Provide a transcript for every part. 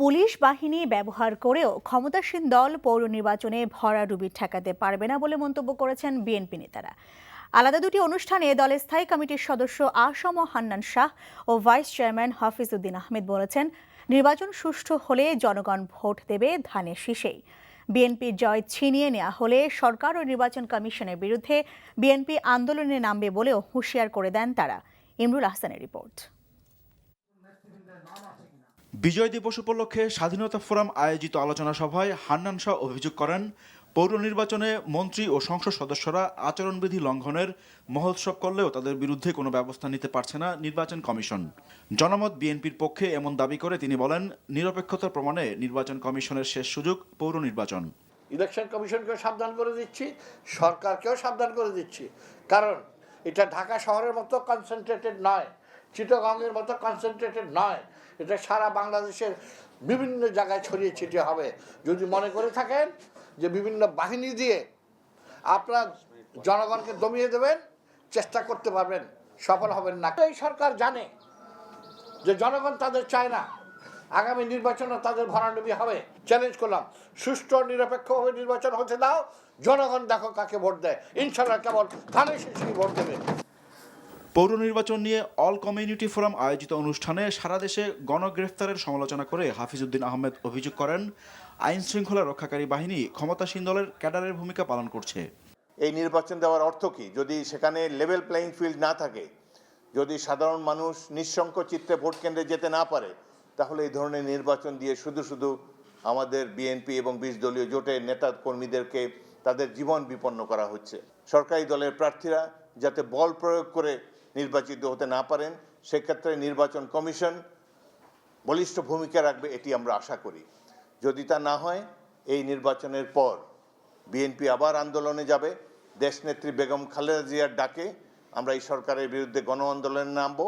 Police বাহিনী ব্যবহার করেও ক্ষমতাসীন দল পৌর নির্বাচনে ভরাডুবি ঠেকাতে পারবে না বলে মন্তব্য করেছেন বিএনপি নেতারা। আলাদা দুটি অনুষ্ঠানে দলের স্থায়ী কমিটির সদস্য আসম হান্নান শাহ ও ভাইস চেয়ারম্যান হাফিজউদ্দিন আহমেদ বলেছেন, নির্বাচন সুষ্ঠু হলে জনগণ ভোট দেবে ধানের শীষেই। বিএনপির জয় ছিনিয়ে নেওয়া হলে সরকার ও নির্বাচন কমিশনের বিরুদ্ধে বিএনপি আন্দোলনে নামবে বলেও হুঁশিয়ার করে দেন তারা। ইমরুল আহসানের রিপোর্ট। বিজয় দিবস উপলক্ষে স্বাধীনতা ফোরাম আয়োজিত আলোচনা সভায় হান্নান শাহ অভিযোগ করেন, পৌর নির্বাচনে মন্ত্রী ও সংসদ সদস্যরা আচরণবিধি লঙ্ঘনের মহোৎসব করলেও তাদের বিরুদ্ধে কোনো ব্যবস্থা নিতে পারছে না নির্বাচন কমিশন। জনমত বিএনপির পক্ষে এমন দাবি করে তিনি বলেন, নিরপেক্ষতার প্রমাণে নির্বাচন কমিশনের শেষ সুযোগ পৌর নির্বাচন। ইলেকশন কমিশনকেও সাবধান করে দিচ্ছি, সরকারকেও সাবধান করে দিচ্ছি, কারণ এটা ঢাকা শহরের মতো কনসেন্ট্রেটেড নয়, চিটাগংয়ের মতো কনসেন্ট্রেটেড নয়, এটা সারা বাংলাদেশের বিভিন্ন জায়গায় ছড়িয়ে ছিটিয়ে হবে। যদি মনে করে থাকেন যে বিভিন্ন বাহিনী দিয়ে আপনার জনগণকে দমিয়ে দেবেন, চেষ্টা করতে পারবেন, সফল হবেন না। এই সরকার জানে যে জনগণ তাদের চায় না, আগামী নির্বাচনে তাদের ভরাডুবি হবে। চ্যালেঞ্জ করলাম, সুষ্ঠু নিরপেক্ষভাবে নির্বাচন হতে দাও, জনগণ দেখো কাকে ভোট দেয়, ইনশাআল্লাহ কেবল ধানের শীষেই ভোট দেবে। পৌর নির্বাচন নিয়ে অল কমিউনিটি ফোরাম আয়োজিত অনুষ্ঠানে সারা দেশে গণগ্রেফতারের সমালোচনা করে হাফিজউদ্দিন আহমেদ অভিযোগ করেন, আইন শৃঙ্খলা রক্ষাকারী বাহিনী ক্ষমতাসীন দলের ক্যাডারের ভূমিকা পালন করছে। এই নির্বাচন দেওয়ার অর্থ কি? যদি সেখানে লেভেল প্লেইং ফিল্ড না থাকে, যদি সাধারণ মানুষ নিঃশঙ্ক চিত্তে ভোট কেন্দ্রে যেতে না পারে, তাহলে এই ধরনের নির্বাচন দিয়ে শুধু শুধু আমাদের বিএনপি এবং ২০ দলীয় জোটের নেতা কর্মীদেরকে তাদের জীবন বিপন্ন করা হচ্ছে। সরকারি দলের প্রার্থীরা যাতে বল প্রয়োগ করে নির্বাচিত হতে না পারেন, সেক্ষেত্রে নির্বাচন কমিশন বলিষ্ঠ ভূমিকা রাখবে, এটি আমরা আশা করি। যদি তা না হয়, এই নির্বাচনের পর বিএনপি আবার আন্দোলনে যাবে। দেশনেত্রী বেগম খালেদা জিয়ার ডাকে আমরা এই সরকারের বিরুদ্ধে গণ আন্দোলনে নামব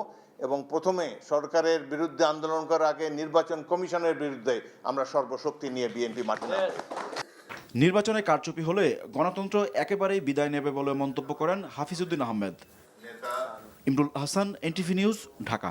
এবং প্রথমে সরকারের বিরুদ্ধে আন্দোলন করার আগে নির্বাচন কমিশনের বিরুদ্ধে আমরা সর্বশক্তি নিয়ে বিএনপি মাঠে নামব। নির্বাচনে কারচুপি হলে গণতন্ত্র একেবারেই বিদায় নেবে বলে মন্তব্য করেন হাফিজউদ্দিন আহমেদ। Imrul Hasan, NTV news, Dhaka.